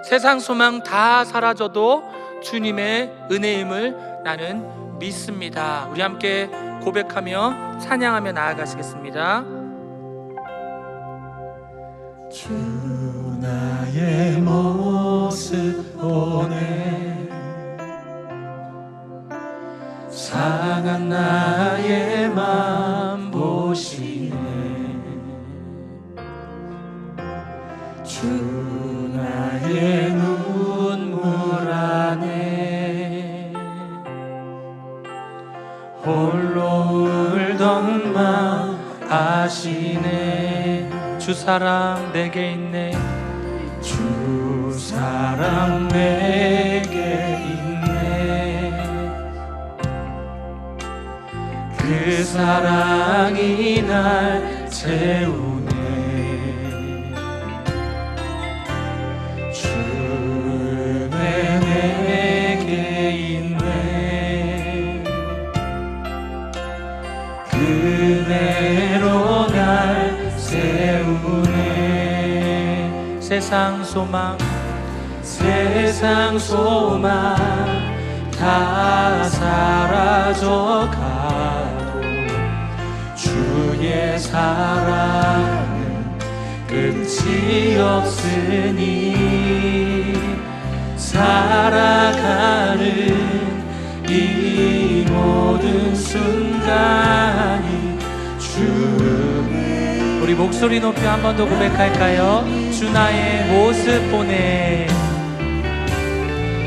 세상 소망 다 사라져도 주님의 은혜임을 나는 믿습니다. 우리 함께 고백하며 찬양하며 나아가시겠습니다.
주 나의 모습 보네, 상한 나의 맘 보시네. 주 나의 눈물 안에 홀로 울던 맘 아시네.
주 사랑 내게 있네.
주 사랑 내게 있네. 그 사랑이 날 채우네. 주 은혜 내게 있네. 그대로 날 세우네.
세상 소망
다 사라져가도 주의 사랑은 끝이 없으니, 살아가는 이 모든 순간이 주의.
우리 목소리 높이 한 번 더 고백할까요? 주 나의 모습 보네.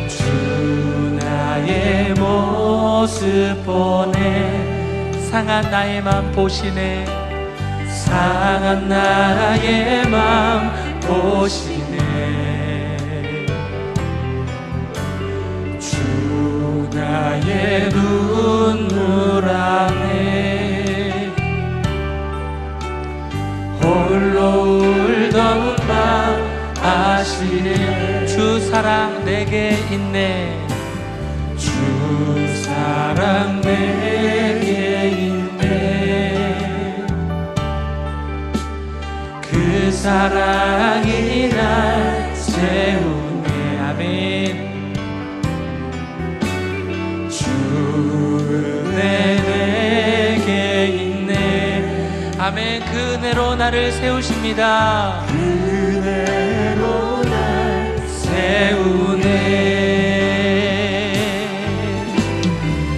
주 나의 모습 보네.
상한 나의 맘 보시네.
상한 나의 맘 보시네. 주 나의 눈물 안에 홀로 울던 맘 아시네.
주 사랑 내게 있네.
주 사랑 내게 있네. 그 사랑이 날 채우네.
아멘.
주 은혜 내게 있네.
아멘. 그 은혜로 나를 세우십니다.
은혜로 날 세우네.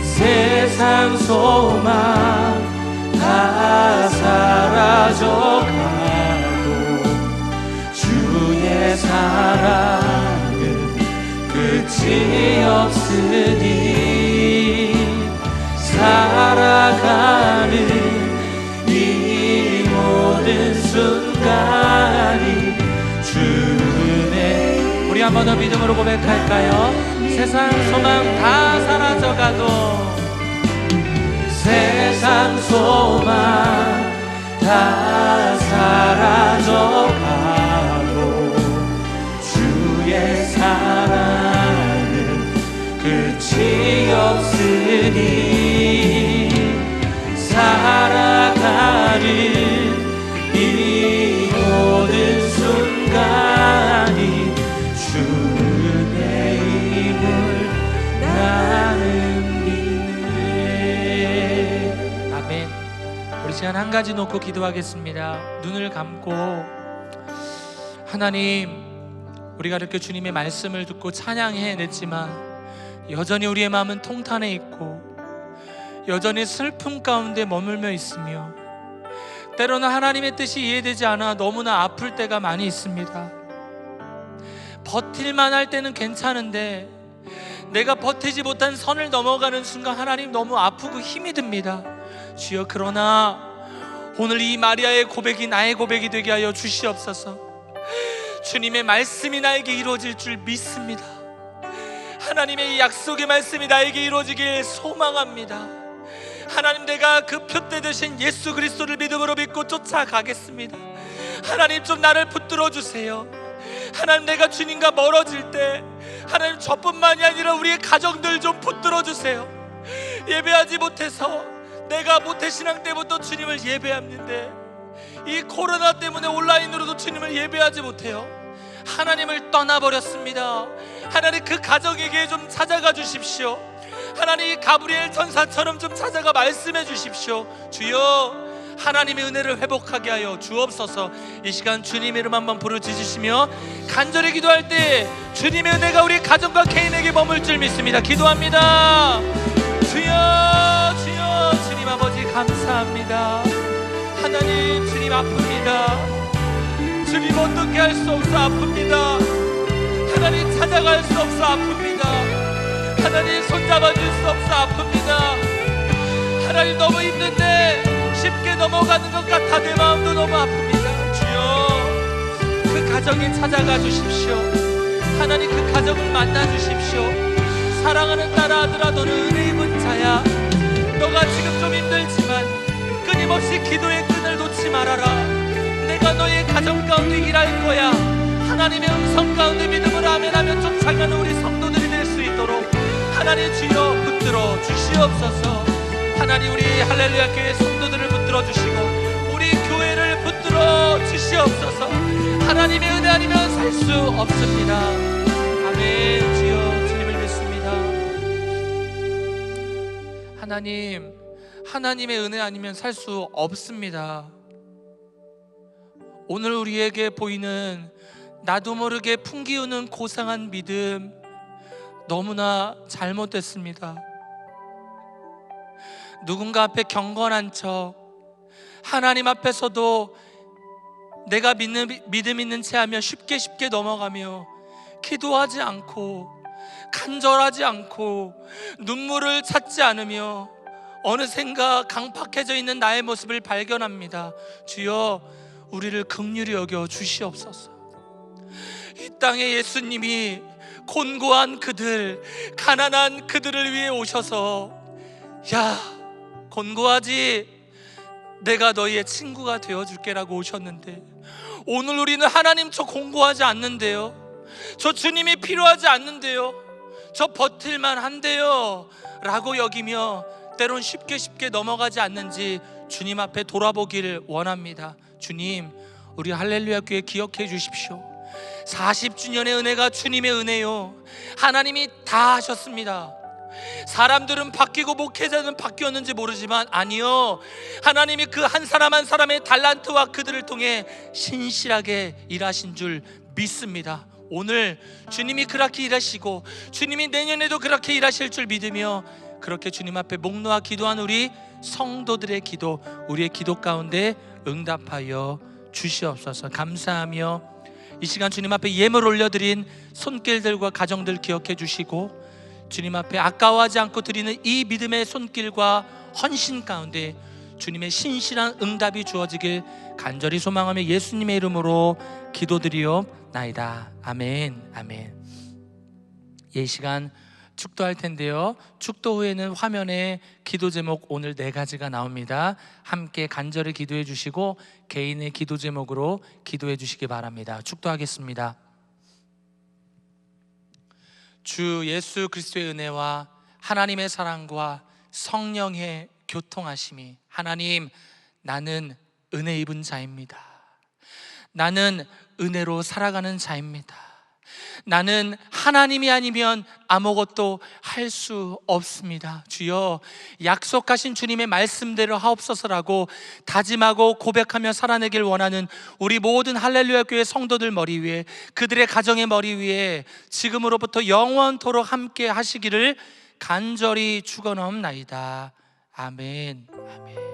세상 소망 다 사라져가도 주의 사랑은 끝이 없으니, 살아가는 이 모든 순간이 주 은혜.
우리 한번 번 더 믿음으로 고백할까요? 세상 소망 다 사라져가도,
세상 소망 다 사라져가도 주의 사랑은 끝이 없으니 살아가는 이 모든 순간이 주의 힘을 나는 믿네.
아멘. 우리 시간 한 가지 놓고 기도하겠습니다. 눈을 감고, 하나님, 우리가 이렇게 주님의 말씀을 듣고 찬양해냈지만 여전히 우리의 마음은 통탄해 있고 여전히 슬픔 가운데 머물며 있으며 때로는 하나님의 뜻이 이해되지 않아 너무나 아플 때가 많이 있습니다. 버틸만 할 때는 괜찮은데 내가 버티지 못한 선을 넘어가는 순간 하나님 너무 아프고 힘이 듭니다. 주여, 그러나 오늘 이 마리아의 고백이 나의 고백이 되게 하여 주시옵소서. 주님의 말씀이 나에게 이루어질 줄 믿습니다. 하나님의 이 약속의 말씀이 나에게 이루어지길 소망합니다. 하나님, 내가 그 표대 되신 예수 그리스도를 믿음으로 믿고 쫓아가겠습니다. 하나님, 좀 나를 붙들어 주세요. 하나님, 내가 주님과 멀어질 때 하나님, 저뿐만이 아니라 우리의 가정들 좀 붙들어 주세요. 예배하지 못해서 내가 모태신앙 때부터 주님을 예배했는데 이 코로나 때문에 온라인으로도 주님을 예배하지 못해요. 하나님을 떠나버렸습니다. 하나님, 그 가정에게 좀 찾아가 주십시오. 하나님, 가브리엘 전사처럼 좀 찾아가 말씀해 주십시오. 주여, 하나님의 은혜를 회복하게 하여 주옵소서. 이 시간 주님의 이름 한번 부르짖으시며 간절히 기도할 때 주님의 은혜가 우리 가정과 개인에게 머물 줄 믿습니다. 기도합니다. 주여, 주여, 주님 아버지 감사합니다. 하나님, 주님 아픕니다. 주님 어떻게 할 수 없어 아픕니다. 하나님, 찾아갈 수 없어 아픕니다. 하나님, 손잡아줄 수 없어 아픕니다. 하나님, 너무 힘든데 쉽게 넘어가는 것 같아 내 마음도 너무 아픕니다. 주여, 그 가정에 찾아가 주십시오. 하나님, 그 가정을 만나 주십시오. 사랑하는 딸아, 아들아, 너는 은혜 입은 자야. 너가 지금 좀 힘들지만 끊임없이 기도의 끈을 놓지 말아라. 내가 너의 가정 가운데 일할 거야. 하나님의 음성 가운데 믿음으로 아멘하며 쫓아가는 우리 성도들이 될 수 있도록 하나님, 주여 붙들어 주시옵소서. 하나님, 우리 할렐루야 교회 성도들을 붙들어 주시고 우리 교회를 붙들어 주시옵소서. 하나님의 은혜 아니면 살 수 없습니다. 아멘. 주여, 주님을 믿습니다. 하나님, 하나님의 은혜 아니면 살 수 없습니다. 오늘 우리에게 보이는 나도 모르게 풍기우는 고상한 믿음 너무나 잘못됐습니다. 누군가 앞에 경건한 척, 하나님 앞에서도 내가 믿음 있는 채 하며 쉽게 넘어가며 기도하지 않고 간절하지 않고 눈물을 찾지 않으며 어느샌가 강팍해져 있는 나의 모습을 발견합니다. 주여, 우리를 긍휼히 여겨 주시옵소서. 이 땅에 예수님이 곤고한 그들, 가난한 그들을 위해 오셔서 야, 곤고하지? 내가 너희의 친구가 되어줄게라고 오셨는데 오늘 우리는 하나님, 저 곤고하지 않는데요, 저 주님이 필요하지 않는데요, 저 버틸만 한데요 라고 여기며 때론 쉽게 넘어가지 않는지 주님 앞에 돌아보기를 원합니다. 주님, 우리 할렐루야 교회 기억해 주십시오. 40주년의 은혜가 주님의 은혜요. 하나님이 다 하셨습니다. 사람들은 바뀌고 목회자는 바뀌었는지 모르지만 아니요, 하나님이 그 한 사람 한 사람의 달란트와 그들을 통해 신실하게 일하신 줄 믿습니다. 오늘 주님이 그렇게 일하시고 주님이 내년에도 그렇게 일하실 줄 믿으며 그렇게 주님 앞에 목 놓아 기도한 우리 성도들의 기도, 우리의 기도 가운데 응답하여 주시옵소서. 감사하며 이 시간 주님 앞에 예물 올려드린 손길들과 가정들 기억해 주시고 주님 앞에 아까워하지 않고 드리는 이 믿음의 손길과 헌신 가운데 주님의 신실한 응답이 주어지길 간절히 소망하며 예수님의 이름으로 기도드리옵나이다. 아멘. 아멘. 이 시간 축도할 텐데요. 축도 후에는 화면에 기도 제목 오늘 4가지가 나옵니다. 함께 간절히 기도해 주시고 개인의 기도 제목으로 기도해 주시기 바랍니다. 축도하겠습니다. 주 예수 그리스도의 은혜와 하나님의 사랑과 성령의 교통하심이, 하나님, 나는 은혜 입은 자입니다. 나는 은혜로 살아가는 자입니다. 나는 하나님이 아니면 아무것도 할 수 없습니다. 주여, 약속하신 주님의 말씀대로 하옵소서라고 다짐하고 고백하며 살아내길 원하는 우리 모든 할렐루야 교회 성도들 머리 위에, 그들의 가정의 머리 위에 지금으로부터 영원토록 함께 하시기를 간절히 축원하옵나이다. 아멘. 아멘.